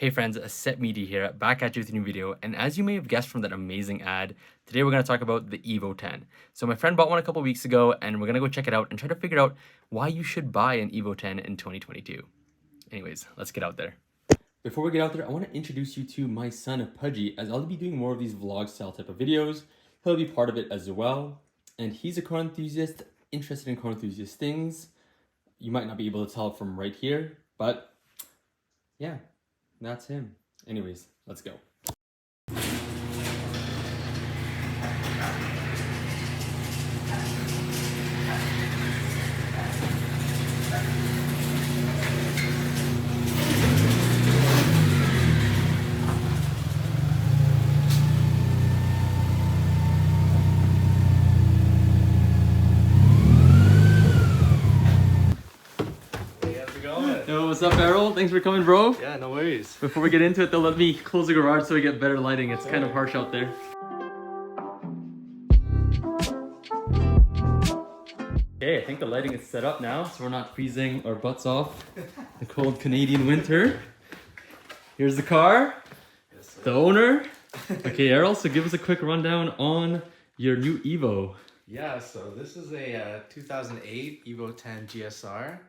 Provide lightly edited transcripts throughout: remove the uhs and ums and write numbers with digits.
Hey friends, seppmediayyc here, back at you with a new video, and as you may have guessed from that amazing ad, today we're going to talk about the Evo 10. So my friend bought one a couple weeks ago, and we're going to go check it out and try to figure out why you should buy an Evo 10 in 2022. Anyways, let's get out there. Before we get out there, I want to introduce you to my son Pudgy, as I'll be doing more of these vlog style type of videos. He'll be part of it as well, and he's a car enthusiast, interested in car enthusiast things. You might not be able to tell from right here, but yeah. That's him. Anyways, let's go. Yo, what's up, Errol? Thanks for coming, bro. Yeah, no worries. Before we get into it, they'll let me close the garage so we get better lighting. It's kind of harsh out there. Okay, I think the lighting is set up now, so we're not freezing our butts off the cold Canadian winter. Here's the car, the owner. Okay, Errol, so give us a quick rundown on your new Evo. Yeah, so this is a 2008 Evo 10 GSR.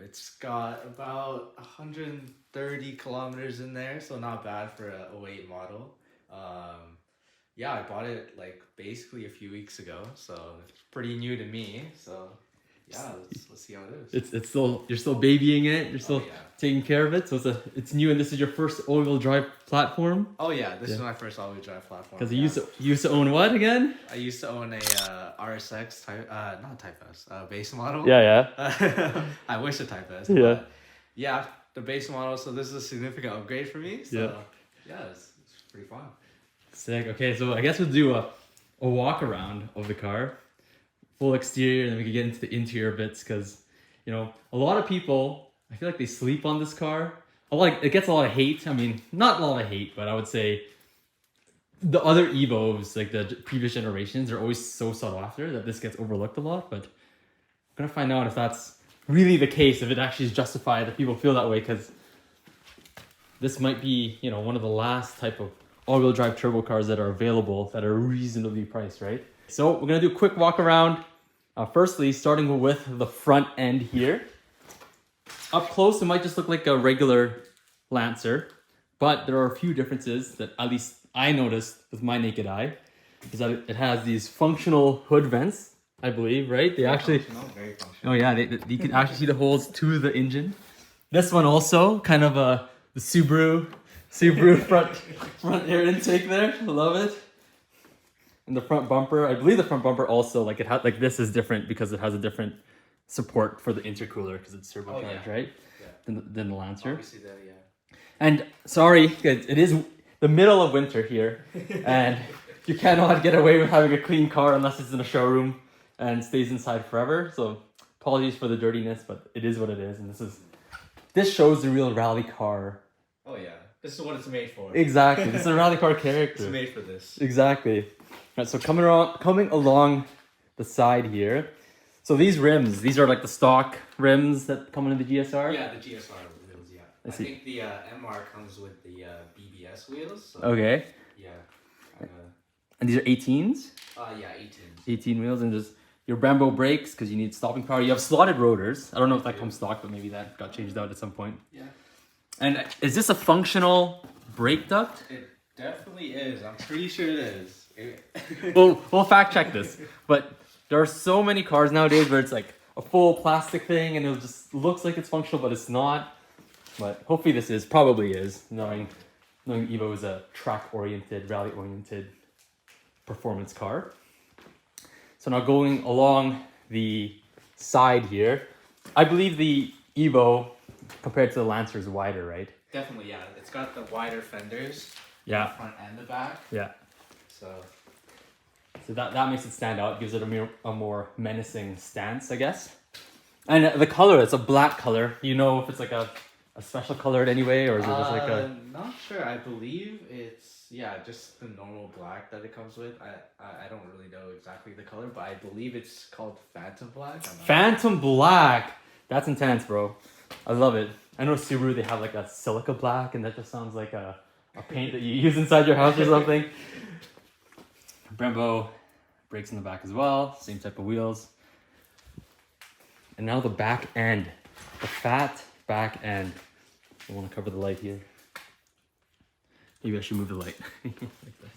It's got about 130 kilometers in there, so not bad for a 08 model. Yeah, I bought it like basically a few weeks ago, so it's pretty new to me. So yeah, let's see how it is. It's still, you're still babying it. You're still taking care of it. So it's new, and this is your first all-wheel drive platform. Oh yeah, this is my first all-wheel drive platform. Because you used to own what again? I used to own a RSX type, not Type S, base model. Yeah. I wish a Type S. Yeah. Yeah, the base model. So this is a significant upgrade for me. So yeah, it's pretty fun. Sick. Okay, so I guess we'll do a walk around of the car, full exterior, and then we can get into the interior bits, because you know a lot of people, I feel like they sleep on this car. It gets a lot of hate. I mean, not a lot of hate, but I would say the other Evos, like the previous generations, are always so sought after that this gets overlooked a lot. But I'm gonna find out if that's really the case, if it actually is justified that people feel that way, because this might be, you know, one of the last type of all-wheel drive turbo cars that are available that are reasonably priced, right? So we're gonna do a quick walk around. Firstly, starting with the front end here. Up close, it might just look like a regular Lancer, but there are a few differences that at least I noticed with my naked eye. Is that it has these functional hood vents, I believe, right? They actually, very functional. oh yeah, you can actually see the holes to the engine. This one also, kind of the Subaru front air intake there. I love it. And the front bumper, I believe the front bumper also, like this is different because it has a different support for the intercooler because it's turbocharged, right? Yeah. Than the Lancer. Obviously that, yeah. And sorry, it is the middle of winter here, and you cannot get away with having a clean car unless it's in a showroom and stays inside forever. So apologies for the dirtiness, but it is what it is, and this shows the real rally car. Oh yeah, this is what it's made for. Exactly, this is a rally car character. It's made for this. Exactly. Right, so coming along the side here. So these rims, these are like the stock rims that come in the GSR? Yeah, the GSR wheels, yeah. I think the MR comes with the BBS wheels. So okay. Yeah. And these are 18s? Yeah, 18s. 18 wheels, and just your Brembo brakes because you need stopping power. You have slotted rotors. I don't know if that comes stock, but maybe that got changed out at some point. Yeah. And is this a functional brake duct? It definitely is. I'm pretty sure it is. We'll fact check this, but there are so many cars nowadays where it's like a full plastic thing and it just looks like it's functional, but it's not. But hopefully this probably is, knowing Evo is a track-oriented, rally-oriented performance car. So now going along the side here, I believe the Evo compared to the Lancer is wider, right? Definitely, yeah. It's got the wider fenders. Yeah. The front and the back. Yeah. So that makes it stand out, gives it a more menacing stance, I guess. And the color, it's a black color. You know if it's like a special color in any way, or is it just like a... Not sure. I believe it's, just the normal black that it comes with. I don't really know exactly the color, but I believe it's called Phantom Black. Phantom Black! That's intense, bro. I love it. I know Subaru, they have like that silica black, and that just sounds like a paint that you use inside your house or something. Brembo brakes in the back as well, same type of wheels. And now the back end, the fat back end. I want to cover the light here. Maybe I should move the light like this.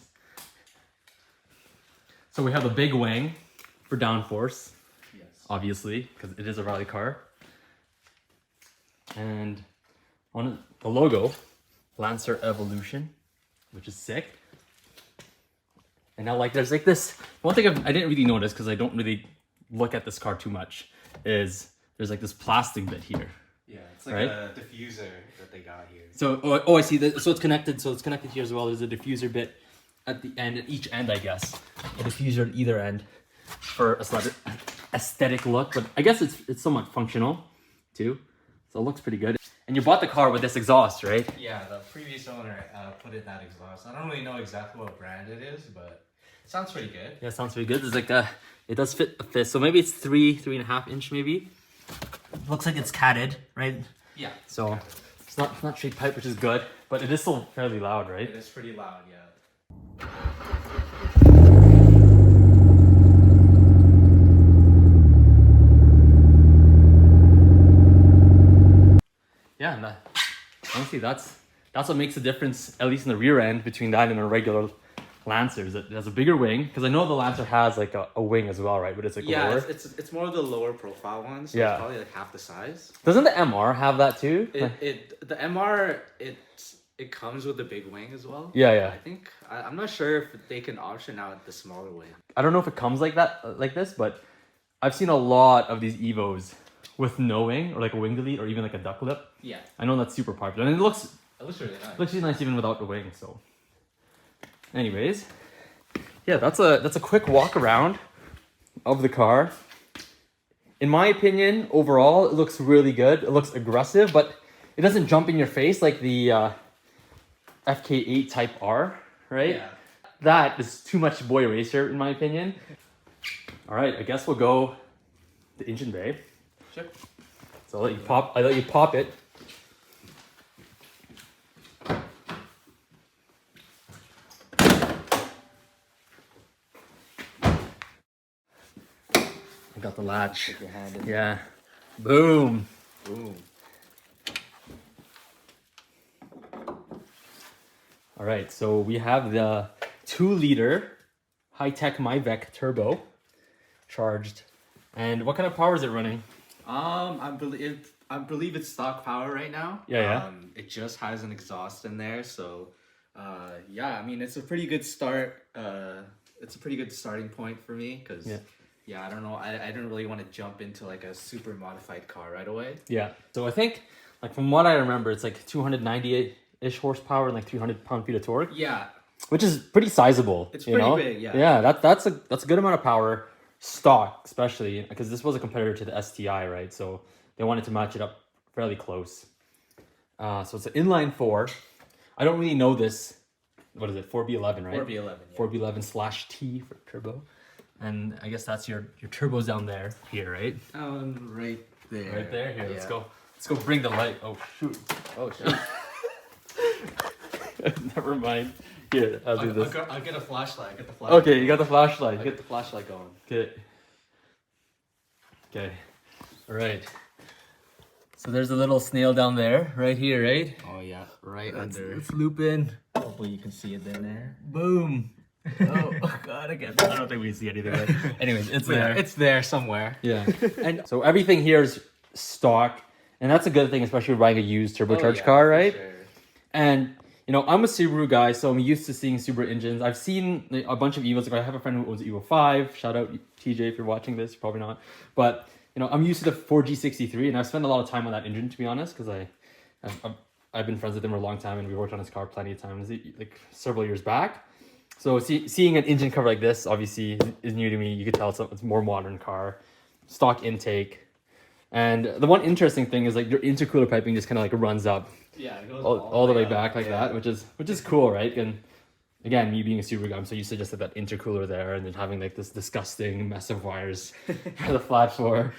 So we have a big wing for downforce, Yes. obviously, because it is a rally car. And on the logo, Lancer Evolution, which is sick. And now, like, there's like this one thing I didn't really notice because I don't really look at this car too much. Is there's like this plastic bit here. Yeah, it's like right? a diffuser that they got here. So oh I see that. So it's connected. So it's connected here as well. There's a diffuser bit at the end, at each end, I guess. A diffuser at either end for a slight aesthetic look, but I guess it's somewhat functional too. So it looks pretty good. And you bought the car with this exhaust, right? Yeah, the previous owner put in that exhaust. I don't really know exactly what brand it is, but it sounds pretty good. Yeah, it sounds pretty good. It's like it does fit a fist. So maybe it's 3.5 inch maybe. Looks like it's catted, right? Yeah. So it's not straight pipe, which is good, but it is still fairly loud, right? It is pretty loud, yeah. Yeah, and honestly, that's what makes the difference, at least in the rear end, between that and a regular Lancer. Is it has a bigger wing, because I know the Lancer has like a wing as well, right? But it's like lower. It's more of the lower profile one, so Yeah. it's probably like half the size. Doesn't the MR have that too? The MR it comes with a big wing as well. Yeah. I think I'm not sure if they can option out the smaller wing. I don't know if it comes like that, like this, but I've seen a lot of these Evos with no wing, or like a wing delete, or even like a duck lip. Yeah, I know that's super popular, and it looks really nice. really nice even without the wing. So, anyways, yeah, that's a quick walk around of the car. In my opinion, overall, it looks really good. It looks aggressive, but it doesn't jump in your face like the FK8 Type R, right? Yeah. That is too much boy racer, in my opinion. All right, I guess we'll go the engine bay. Sure. So I let you pop it. I got the latch. Put your hand in. Yeah. Boom. Boom. All right, so we have the 2-liter high-tech MyVec turbo charged. And what kind of power is it running? I believe it's stock power right now. Yeah. It just has an exhaust in there, so yeah. I mean, it's a pretty good start. It's a pretty good starting point for me because I don't know. I didn't really want to jump into like a super modified car right away. Yeah. So I think, like from what I remember, it's like 298-ish horsepower and like 300 pound-feet of torque. Yeah. Which is pretty sizable. It's pretty big, yeah. Yeah, that's a good amount of power, stock especially, because this was a competitor to the STI, right? So they wanted to match it up fairly close. So it's an inline 4. I don't really know this. What is it? 4B11, right? 4B11. Yeah. 4B11/T for turbo. And I guess that's your turbos down there here, right? Right there. Right there. Here, Yeah. let's go bring the light. Oh shoot. Oh shit. Never mind. Here, I'll do this. I'll get a flashlight. Get the flashlight. Okay, you got the flashlight. Get the flashlight going. Get Okay. All right. So there's a little snail down there, right here, right? Oh yeah, right under. Let's loop in. Hopefully you can see it in there. Boom. Oh God, again. I don't think we see anything. But anyways, it's there. It's there somewhere. Yeah. And so everything here is stock, and that's a good thing, especially with buying a used turbocharged car, right? Sure. And you know, I'm a Subaru guy, so I'm used to seeing Subaru engines. I've seen a bunch of Evos. Like I have a friend who owns an Evo 5. Shout out TJ if you're watching this. Probably not. But you know, I'm used to the 4G63, and I've spent a lot of time on that engine, to be honest, because I've been friends with him for a long time, and we worked on his car plenty of times, like several years back. So seeing an engine cover like this, obviously, is new to me. You could tell it's a more modern car, stock intake. And the one interesting thing is like your intercooler piping just kind of like runs up. Yeah, it goes all the way back like that, which is cool, right? And again, me being a Subaru guy, I'm so used to just have that intercooler there, and then having like this disgusting mess of wires for the flat floor.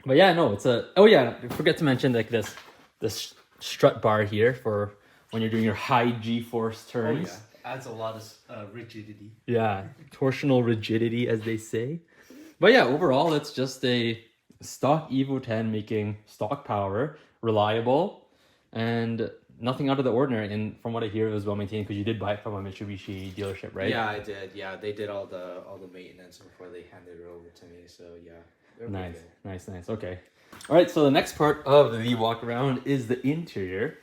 But yeah, no, it's a. Oh yeah, I forget to mention like this strut bar here for when you're doing your high G-force turns. Oh yeah, adds a lot of rigidity. Yeah, torsional rigidity, as they say. But yeah, overall, it's just a stock Evo 10 making stock power, reliable, and nothing out of the ordinary. And from what I hear, it was well maintained because you did buy it from a Mitsubishi dealership, right? Yeah, I did. Yeah, they did all the maintenance before they handed it over to me. So yeah, they're pretty Nice, good. nice. Okay. All right, so the next part of the walk around is the interior,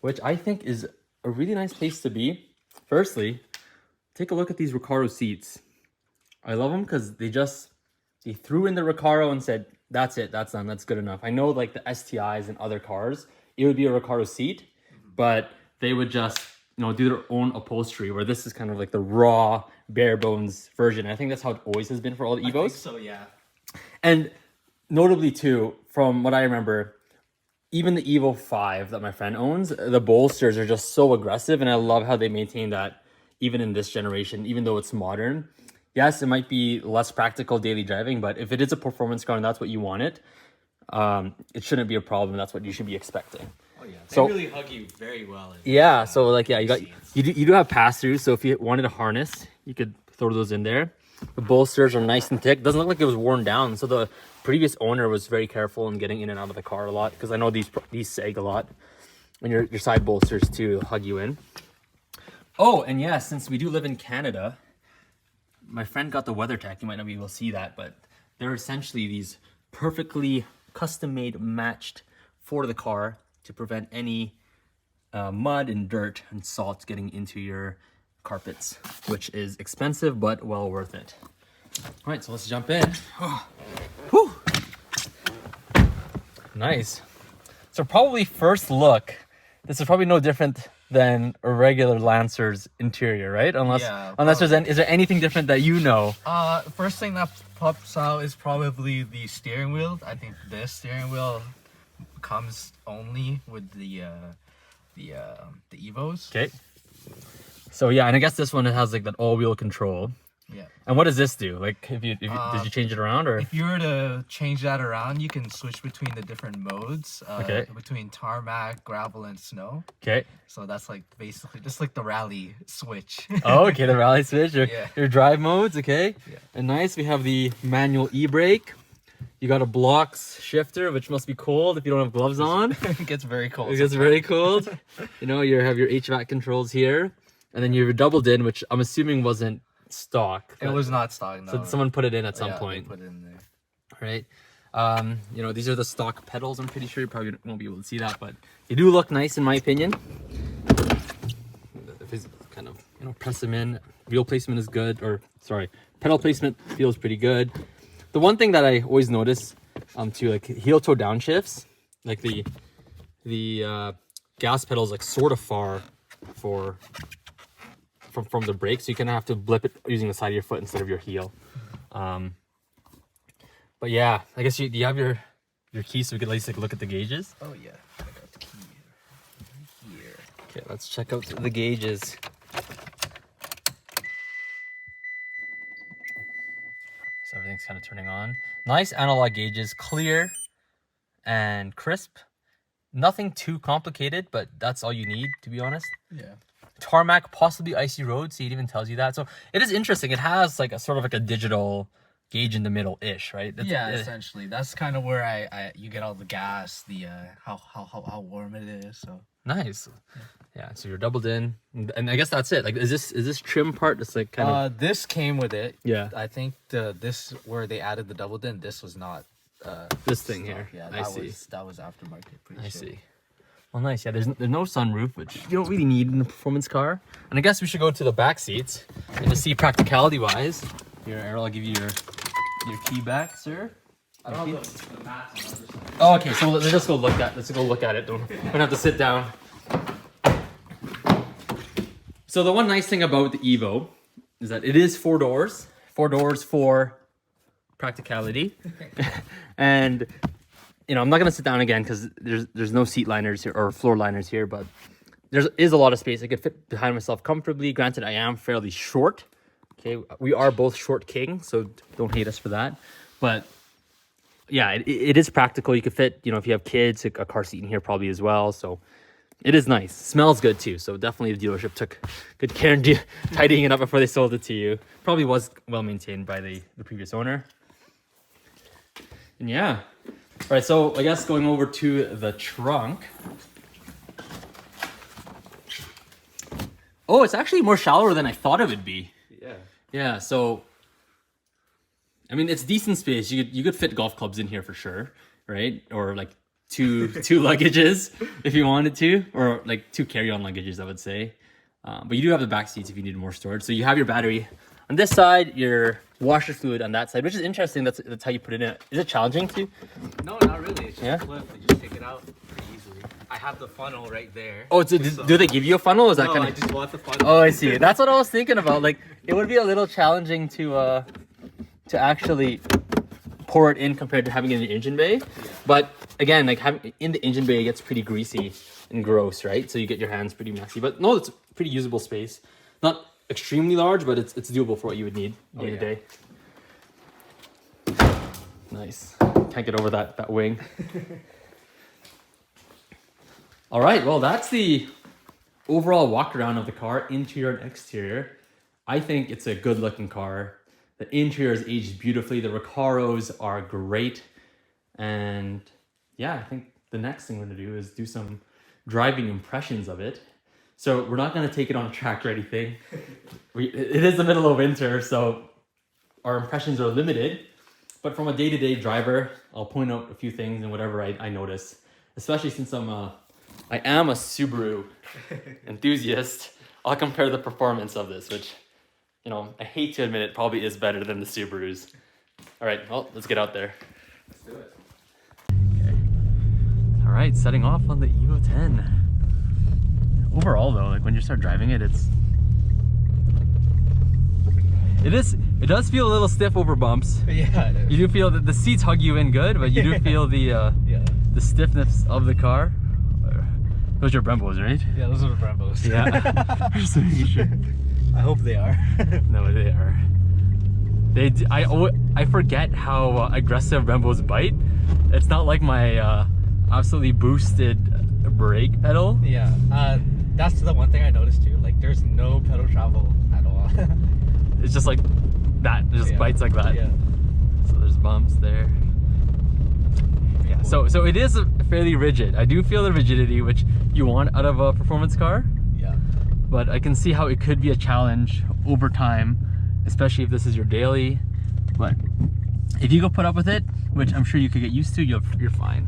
which I think is a really nice place to be. Firstly, take a look at these Recaro seats. I love them because they threw in the Recaro and said, that's it, that's done, that's good enough. I know like the STIs and other cars, it would be a Recaro seat, but they would just, do their own upholstery, where this is kind of like the raw, bare bones version. I think that's how it always has been for all the Evos. I think so, yeah. And notably too, from what I remember, even the Evo 5 that my friend owns, the bolsters are just so aggressive, and I love how they maintain that even in this generation, even though it's modern. Yes, it might be less practical daily driving, but if it is a performance car and that's what you want it shouldn't be a problem. That's what you should be expecting. Oh yeah, they So- really hug you very well. Yeah, so like, yeah, seats. you do have pass-throughs, so if you wanted a harness, you could throw those in there. The bolsters are nice and thick. Doesn't look like it was worn down, so the previous owner was very careful in getting in and out of the car a lot, because I know these sag a lot. And your side bolsters too hug you in. Oh, and yeah, since we do live in Canada, my friend got the WeatherTech. You might not be able to see that, but they're essentially these perfectly custom-made, matched for the car to prevent any mud and dirt and salt getting into your carpets, which is expensive but well worth it. All right, so let's jump in. Whew. Nice. So probably first look, this is probably no different than a regular Lancer's interior, right? Unless is there anything different that you know? First thing that pops out is probably the steering wheel. I think this steering wheel comes only with the Evos. Okay. So yeah, and I guess this one has like that all-wheel control. Yeah. And what does this do? Like, if you did you change it around, or? If you were to change that around, you can switch between the different modes. Okay. Between tarmac, gravel, and snow. Okay. So that's like basically just like the rally switch. Oh, okay, the rally switch, Yeah. your drive modes, okay. Yeah. And nice, we have the manual e-brake. You got a blocks shifter, which must be cold if you don't have gloves on. It gets very cold. It gets very cold. You have your HVAC controls here, and then you're doubled in, which I'm assuming wasn't stock. It was not stock. No. So someone put it in at some Yeah, point. they put it in there. Right. These are the stock pedals. I'm pretty sure you probably won't be able to see that, but they do look nice in my opinion. If it's kind of, press them in. Wheel placement is good, pedal placement feels pretty good. The one thing that I always notice, too, like heel toe downshifts, like the gas pedals like sort of far from the brake, so you kind of have to blip it using the side of your foot instead of your heel. But yeah, I guess you have your keys, so we could at least take a look at the gauges. Oh yeah, I got the key here. Okay, let's check out the gauges. So everything's kind of turning on. Nice analog gauges, clear and crisp. Nothing too complicated, but that's all you need, to be honest. Yeah. Tarmac, possibly icy road, so it even tells you that. So it is interesting. It has like a sort of like a digital gauge in the middle-ish, right? Essentially. That's kind of where you get all the gas, the how warm it is. So nice. Yeah, so you're doubled in, and I guess that's it. Like, is this trim part just like kind of? This came with it. Yeah. I think this where they added the double din. This was not. This thing here. Yeah, I see. That was aftermarket. Pretty I sure. see. Well, nice. Yeah, there's no sunroof, which you don't really need in a performance car. And I guess we should go to the back seats and just see practicality-wise. Here, Errol, I'll give you your key back, sir. I don't know the mats on the other side. Oh, okay. So let's just go look at. Let's go look at it. Don't have to sit down. So the one nice thing about the Evo is that it is 4 doors. 4 doors for practicality. And I'm not gonna sit down again because there's no seat liners here or floor liners here, but there is a lot of space. I could fit behind myself comfortably. Granted, I am fairly short. Okay, we are both short king, so don't hate us for that. But yeah, it is practical. You could fit, you know, if you have kids, a car seat in here probably as well. So it is nice. Smells good too. So definitely the dealership took good care in tidying it up before they sold it to you. Probably was well maintained by the previous owner. And yeah. All right, so I guess going over to the trunk. Oh, it's actually more shallower than I thought it would be. Yeah. Yeah, so I mean, it's decent space. You could fit golf clubs in here for sure, right? Or like two luggages if you wanted to, or like 2 carry-on luggages, I would say. But you do have the back seats if you need more storage. So you have your battery on this side, your washer fluid on that side, which is interesting. That's how you put it in. Is it challenging to? No, not really. It's just Yeah? flip. You just take it out pretty easily. I have the funnel right there. Oh, do they give you a funnel? Or is that No, kind I of? just want the funnel. Oh, I see. That's what I was thinking about. Like, it would be a little challenging to actually pour it in compared to having it in the engine bay. But again, like having in the engine bay, it gets pretty greasy and gross, right? So you get your hands pretty messy. But no, it's pretty usable space. Not extremely large, but it's doable for what you would need day to day. Nice. Can't get over that wing. All right, well, that's the overall walk around of the car, interior and exterior. I think it's a good looking car. The interior is aged beautifully. The Recaros are great. And yeah, I think the next thing we're gonna do is do some driving impressions of it. So we're not gonna take it on a track or anything. It is the middle of winter, so our impressions are limited. But from a day-to-day driver, I'll point out a few things and whatever I notice, especially since I am a Subaru enthusiast. I'll compare the performance of this, which, you know, I hate to admit it, probably is better than the Subarus. All right, well, let's get out there. Let's do it. Okay. All right, setting off on the Evo 10. Overall, though, like when you start driving it, it does feel a little stiff over bumps. Yeah, it is. You do feel that the seats hug you in good, but you do feel the stiffness of the car. Those are Brembos, right? Yeah, those are the Brembos. Yeah. Just making sure. I hope they are. No, they are. I forget how aggressive Brembos bite. It's not like my absolutely boosted brake pedal. Yeah, that's the one thing I noticed too. Like, there's no pedal travel at all. It's just like that. It just bites like that. Yeah. So there's bumps there. Yeah. So it is fairly rigid. I do feel the rigidity which you want out of a performance car. Yeah. But I can see how it could be a challenge over time, especially if this is your daily. But if you go put up with it, which I'm sure you could get used to, you're fine.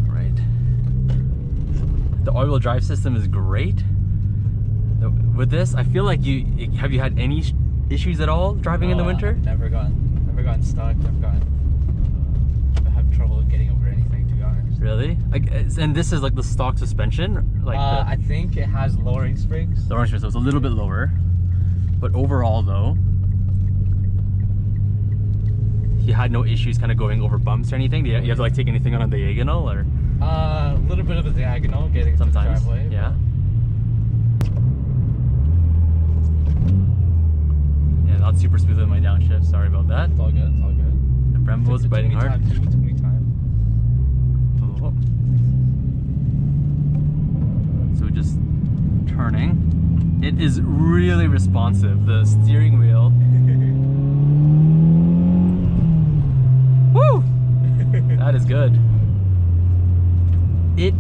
Right. The all-wheel drive system is great. With this, I feel like have you had any issues at all driving in the winter? I've never gotten stuck. I have trouble getting over anything, to be honest. Really? Like, and this is like the stock suspension, like I think it has lowering springs. the orange, so it's a little bit lower. But overall, though, you had no issues kind of going over bumps or anything. Do you have to like take anything on a diagonal or? A little bit of a diagonal getting Sometimes, to the driveway. yeah. Yeah, not super smooth with my downshift. Sorry about that. It's all good. It's all good. The Brembo's biting hard. Took me time. Oh. So just turning. It is really responsive. The steering wheel. Woo! That is good. It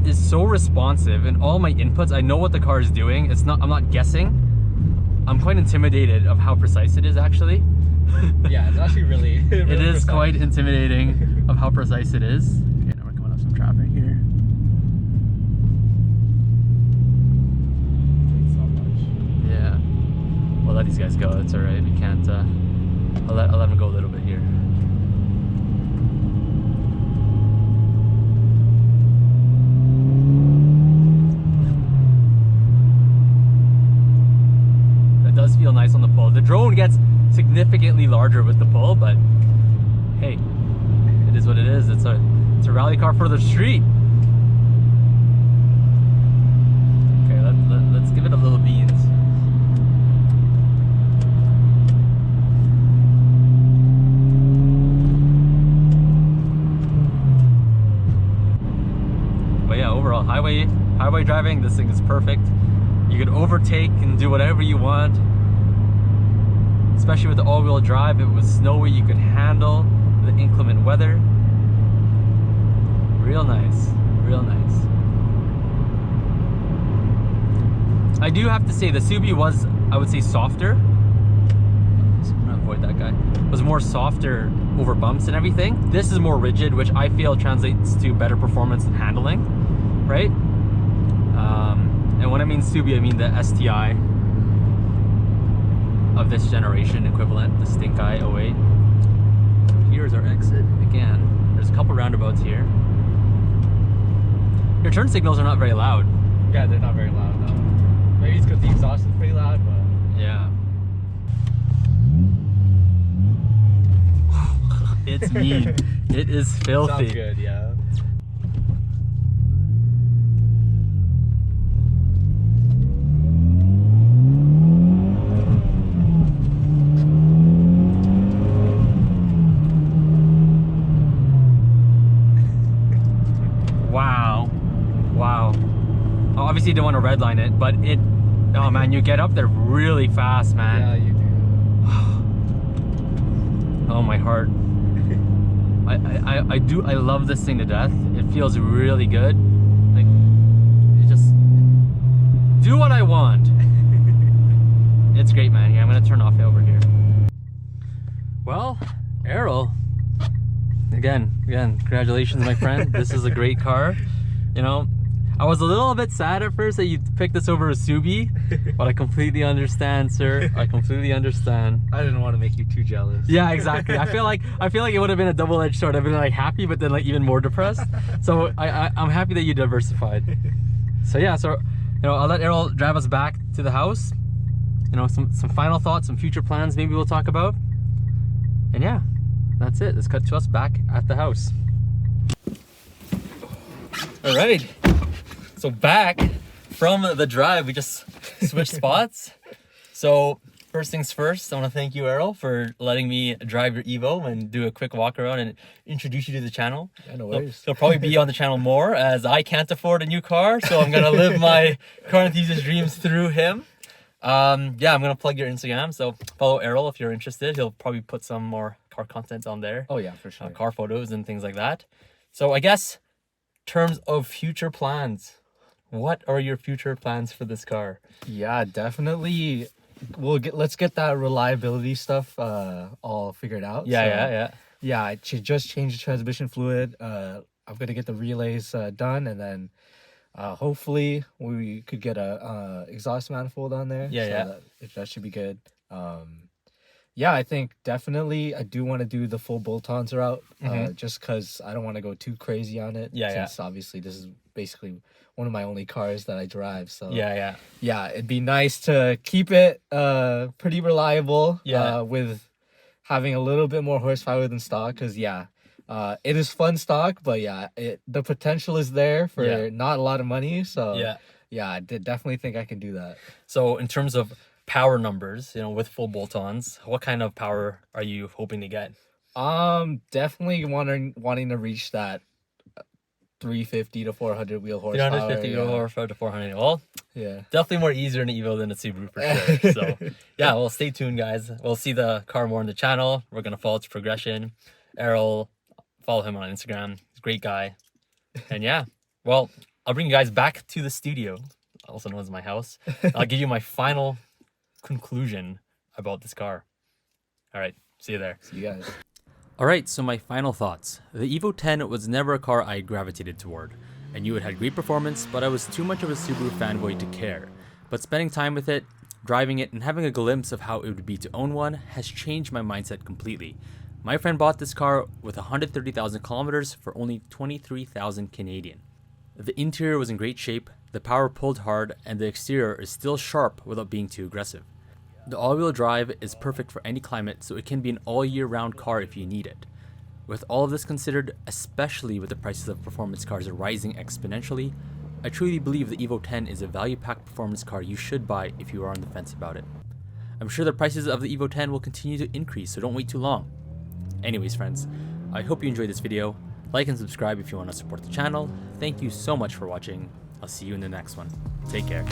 is so responsive in all my inputs. I know what the car is doing. I'm not guessing. I'm quite intimidated of how precise it is actually. Yeah, it's actually really, really It is precise. quite intimidating of how precise it is. Okay, now we're coming up some traffic here. So much. Yeah. We'll let these guys go. It's alright. We can't I'll let them go a little bit here. It does feel nice on the pull. The drone gets significantly larger with the pull, but hey, it is what it is. It's a rally car for the street. Okay, let's give it a little beans. highway driving, this thing is perfect. You could overtake and do whatever you want. Especially with the all-wheel drive, if it was snowy, you could handle the inclement weather. Real nice, real nice. I do have to say the Subi was, I would say, softer. I'm gonna avoid that guy. Was more softer over bumps and everything. This is more rigid, which I feel translates to better performance and handling, right? And when I mean Subi, I mean the STI of this generation equivalent, the Stink Eye 08. Here's our exit again. There's a couple roundabouts here. Your turn signals are not very loud. Yeah, they're not very loud, no. Maybe it's because the exhaust is pretty loud, but... Yeah. It's mean. It is filthy. Sounds good, yeah. Wow. Wow. Obviously you don't want to redline it, but it, oh man, you get up there really fast, man. Yeah, you do. Oh, my heart. I love this thing to death. It feels really good. Like, it just do what I want. It's great, man. Yeah, I'm gonna turn off over here. Well, Errol, again, congratulations, my friend. This is a great car. You know, I was a little bit sad at first that you picked this over a Subi, but I completely understand, sir. I completely understand. I didn't want to make you too jealous. Yeah, exactly. I feel like it would have been a double-edged sword. I've been like happy, but then like even more depressed. So I'm happy that you diversified. So yeah, so you know, I'll let Errol drive us back to the house. You know, some final thoughts, some future plans maybe we'll talk about. And yeah, that's it. Let's cut to us back at the house. All right. So back from the drive, we just switched spots. So first things first, I want to thank you, Errol, for letting me drive your Evo and do a quick walk around and introduce you to the channel. Yeah, no worries. He'll probably be on the channel more as I can't afford a new car, so I'm gonna live my car enthusiast dreams through him. Yeah, I'm gonna plug your Instagram, so follow Errol if you're interested. He'll probably put some more car content on there. Oh yeah, for sure. Car photos and things like that. So I guess terms of future plans, what are your future plans for this car? Yeah, definitely. Let's get that reliability stuff all figured out. Yeah. I just changed the transmission fluid. I'm gonna get the relays done, and then hopefully we could get a exhaust manifold on there. That should be good. Yeah, I think definitely I do want to do the full bolt-ons route, just because I don't want to go too crazy on it. Since obviously this is basically one of my only cars that I drive. So yeah, it'd be nice to keep it pretty reliable. With having a little bit more horsepower than stock, because it is fun stock, but the potential is there for not a lot of money. So I definitely think I can do that. So in terms of power numbers, you know, with full bolt-ons, what kind of power are you hoping to get? Definitely wanting to reach that 350 to 400 wheel horsepower. 350 horsepower to 400. Well, yeah, definitely more easier in an Evo than a Subaru for sure. So yeah, well, stay tuned, guys. We'll see the car more on the channel. We're gonna follow its progression. Errol, follow him on Instagram. He's a great guy. And yeah, well, I'll bring you guys back to the studio, also known as my house. I'll give you my final conclusion about this car. All right, see you there. See you guys. All right, so my final thoughts. The Evo 10 was never a car I gravitated toward. I knew it had great performance, but I was too much of a Subaru fanboy to care. But spending time with it, driving it, and having a glimpse of how it would be to own one has changed my mindset completely. My friend bought this car with 130,000 kilometers for only 23,000 Canadian. The interior was in great shape, the power pulled hard, and the exterior is still sharp without being too aggressive. The all-wheel drive is perfect for any climate, so it can be an all-year-round car if you need it. With all of this considered, especially with the prices of performance cars rising exponentially, I truly believe the Evo 10 is a value-packed performance car you should buy if you are on the fence about it. I'm sure the prices of the Evo 10 will continue to increase, so don't wait too long. Anyways, friends, I hope you enjoyed this video. Like and subscribe if you want to support the channel. Thank you so much for watching. I'll see you in the next one. Take care.